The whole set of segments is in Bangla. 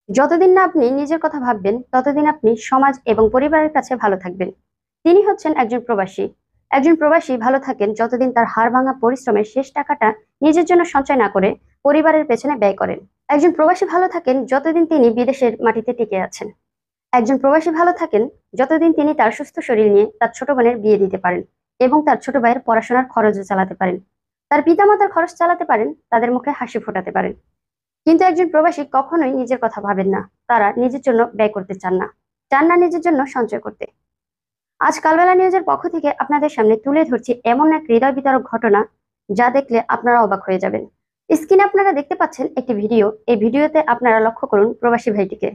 যতদিন না আপনি নিজের কথা ভাববেন ততদিন আপনি সমাজ এবং পরিবারের কাছে ভালো থাকবেন। তিনি হচ্ছেন একজন প্রবাসী। একজন প্রবাসী ভালো থাকেন যতদিন তার হাড়ভাঙা পরিশ্রমের শেষ টাকাটা নিজের জন্য সঞ্চয় না করে পরিবারের পেছনে ব্যয় করেন। একজন প্রবাসী ভালো থাকেন যতদিন তিনি বিদেশের মাটিতে টিকে আছেন। একজন প্রবাসী ভালো থাকেন যতদিন তিনি তার সুস্থ শরীর নিয়ে তার ছোট বোনের বিয়ে দিতে পারেন এবং তার ছোট ভাইয়ের পড়াশোনার খরচও চালাতে পারেন, তার পিতামাতার খরচ চালাতে পারেন, তাদের মুখে হাসি ফোটাতে পারেন। কিন্তু একজন প্রবাসী কখনোই নিজের কথা ভাবেন না। তারা নিজের জন্য ব্যয় করতে চান না, চান না নিজের জন্য সঞ্চয় করতে। আজ কালবেলা নিউজের পক্ষ থেকে আপনাদের সামনে তুলে ধরছি এমন এক হৃদয় বিতরক ঘটনা, যা দেখলে আপনারা অবাক হয়ে যাবেন। স্ক্রিনে আপনারা দেখতে পাচ্ছেন একটি ভিডিও। এই ভিডিওতে আপনারা লক্ষ্য করুন প্রবাসী ভাইটিকে।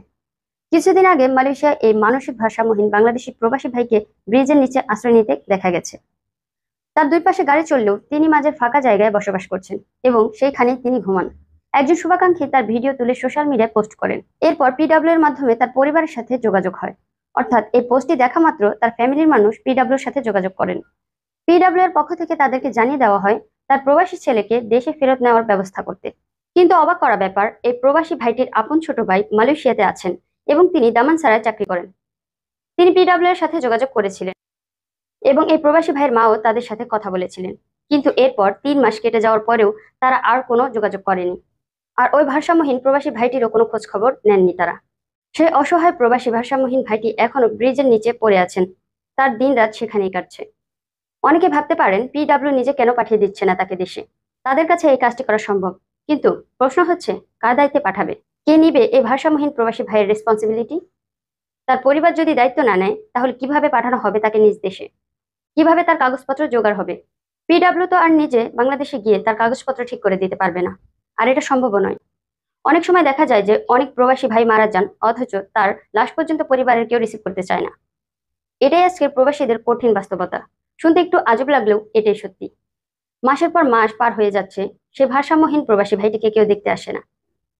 কিছুদিন আগে মালয়েশিয়ায় এই মানসিক ভারসাম্যহীন বাংলাদেশি প্রবাসী ভাইকে ব্রিজের নিচে আশ্রয় নিতে দেখা গেছে। তার দুই পাশে গাড়ি চললেও তিনি মাঝের ফাঁকা জায়গায় বসবাস করছেন এবং সেইখানেই তিনি ঘুমান। একজন শুভাকাঙ্ক্ষী তার ভিডিও তুলে সোশ্যাল মিডিয়ায় পোস্ট করেন। এরপর পিডব্লিউ এর মাধ্যমে তার পরিবারের সাথে যোগাযোগ হয়। অর্থাৎ এই পোস্টটি দেখা মাত্র তার ফ্যামিলির মানুষ পিডব্লিউর সাথে যোগাযোগ করেন। পিডব্লিউ এর পক্ষ থেকে তাদেরকে জানিয়ে দেওয়া হয় তার প্রবাসী ছেলেকে দেশে ফেরত নেওয়ার ব্যবস্থা করতে। কিন্তু অবাক করা ব্যাপার, এই প্রবাসী ভাইটির আপন ছোট ভাই মালয়েশিয়াতে আছেন এবং তিনি দামানসারায় চাকরি করেন। তিনি পিডব্লিউ এর সাথে যোগাযোগ করেছিলেন এবং এই প্রবাসী ভাইয়ের মাও তাদের সাথে কথা বলেছিলেন। কিন্তু এরপর 3 মাস কেটে যাওয়ার পরেও তারা আর কোনো যোগাযোগ করেনি। আর ওই ভারসাম্যহীন প্রবাসী ভাইটিরও কোনো খোঁজ খবর নেননি তারা। সেই অসহায় প্রবাসী ভারসাম্যহীন ভাইটি এখনো ব্রিজের নিচে পড়ে আছেন। তার দিনরাত সেখানেই কাটছে। অনেকে ভাবতে পারেন পিডব্লিউ নিজে কেন পাঠিয়ে দিচ্ছে না তাকে দেশে। তাদের কাছে এই কাজটি করা সম্ভব, কিন্তু প্রশ্ন হচ্ছে কার দায়িত্বে পাঠাবে, কে নিবে এই ভারসাম্যহীন প্রবাসী ভাইয়ের রেসপন্সিবিলিটি। তার পরিবার যদি দায়িত্ব না নেয় তাহলে কিভাবে পাঠানো হবে তাকে নিজ দেশে, কিভাবে তার কাগজপত্র জোগাড় হবে। পিডব্লিউ তো আর নিজে বাংলাদেশে গিয়ে তার কাগজপত্র ঠিক করে দিতে পারবে না, আর এটা সম্ভবও নয়। অনেক সময় দেখা যায় যে অনেক প্রবাসী ভাই মারা যান, অথচ তার লাশ পর্যন্ত পরিবারের কেউ রিসিভ করতে চায় না। এটাই আজকের প্রবাসীদের কঠিন বাস্তবতা। শুনতে একটু আজব লাগলেও এটাই সত্যি। মাসের পর মাস পার হয়ে যাচ্ছে, সে ভারসাম্যহীন প্রবাসী ভাইটিকে কেউ দেখতে আসে না।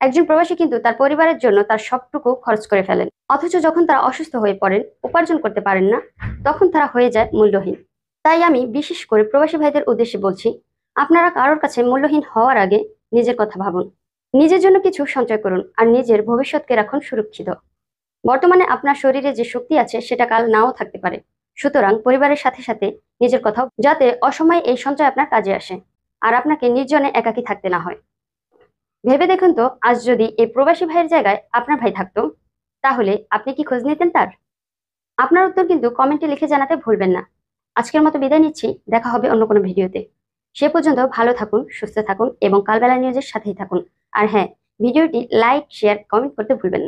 একজন প্রবাসী কিন্তু তার পরিবারের জন্য তার সবটুকু খরচ করে ফেলেন, অথচ যখন তারা অসুস্থ হয়ে পড়েন, উপার্জন করতে পারেন না, তখন তারা হয়ে যায় মূল্যহীন। তাই আমি বিশেষ করে প্রবাসী ভাইদের উদ্দেশ্যে বলছি, আপনারা কারোর কাছে মূল্যহীন হওয়ার আগে নিজের কথা ভাবুন। নিজের জন্য কিছু সঞ্চয় করুন আর নিজের ভবিষ্যৎকে রাখুন সুরক্ষিত। বর্তমানে আপনার শরীরে যে শক্তি আছে সেটা কাল নাও থাকতে পারে। সুতরাং পরিবারের সাথে সাথে নিজের কথাও, যাতে অসময়ে এই সঞ্চয় আপনার কাজে আসে আর আপনাকে নির্জনে একাকী থাকতে না হয়। ভেবে দেখুন তো, আজ যদি এই প্রবাসী ভাইয়ের জায়গায় আপনার ভাই থাকতো, তাহলে আপনি কি খোঁজ নিতেন তার? আপনার উত্তর কিন্তু কমেন্টে লিখে জানাতে ভুলবেন না। আজকের মতো বিদায় নিচ্ছি, দেখা হবে অন্য কোনো ভিডিওতে। সে পর্যন্ত ভালো থাকুন, সুস্থ থাকুন এবং কালবেলা নিউজের সাথেই থাকুন। আর হ্যাঁ, ভিডিওটি লাইক, শেয়ার, কমেন্ট করতে ভুলবেন না।